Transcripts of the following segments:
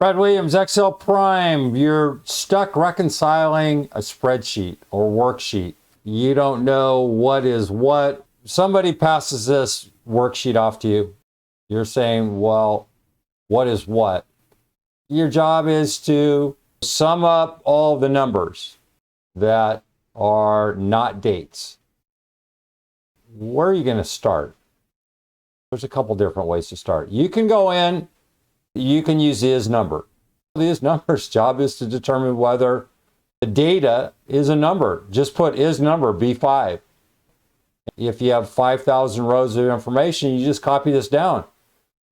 Brad Williams, Excel Prime. You're stuck reconciling a spreadsheet or worksheet. You don't know what is what. Somebody passes this worksheet off to you. You're saying, well, what is what? Your job is to sum up all the numbers that are not dates. Where are you going to start? There's a couple different ways to start. You can go in, you can use the ISNUMBER. The ISNUMBER's job is to determine whether the data is a number. Just put ISNUMBER B5. If you have 5,000 rows of information, you just copy this down.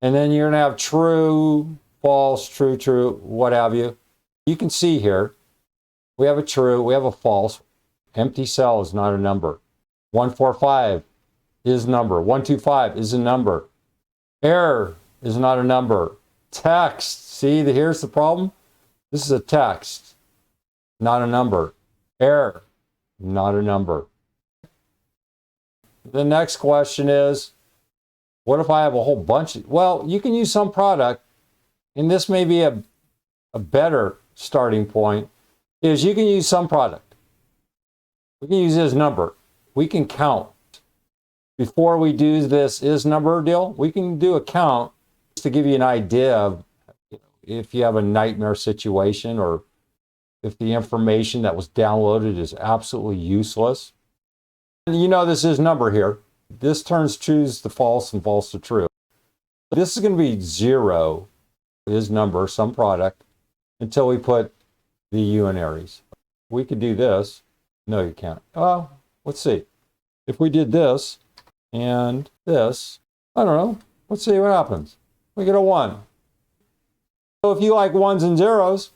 And then you're going to have true, false, true, true, what have you. You can see here, we have a true, we have a false. Empty cell is not a number. 145 is a number. 125 is a number. Error is not a number. Text, see, here's the problem. This is a text, not a number. Error, not a number. The next question is, what if I have a whole bunch of, well, you can use SUMPRODUCT, and this may be a better starting point, is you can use SUMPRODUCT. We can use ISNUMBER. We can count. Before we do this ISNUMBER deal, we can do a count just to give you an idea of if you have a nightmare situation or if the information that was downloaded is absolutely useless. And you know this ISNUMBER here. This turns true to false and false to true. This is going to be 0 ISNUMBER, SUMPRODUCT, until we put the unitaries. We could do this. No, you can't. Oh, let's see. If we did this and this, I don't know. Let's see what happens. We get a 1. So if you like 1s and 0s,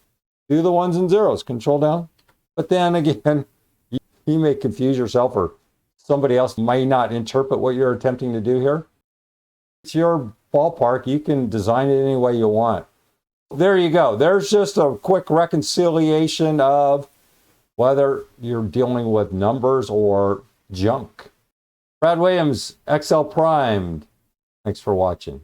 do the 1s and 0s. Control down. But then again, you may confuse yourself or somebody else might not interpret what you're attempting to do here. It's your ballpark. You can design it any way you want. There you go. There's just a quick reconciliation of whether you're dealing with numbers or junk. Brad Williams, Excel Primed. Thanks for watching.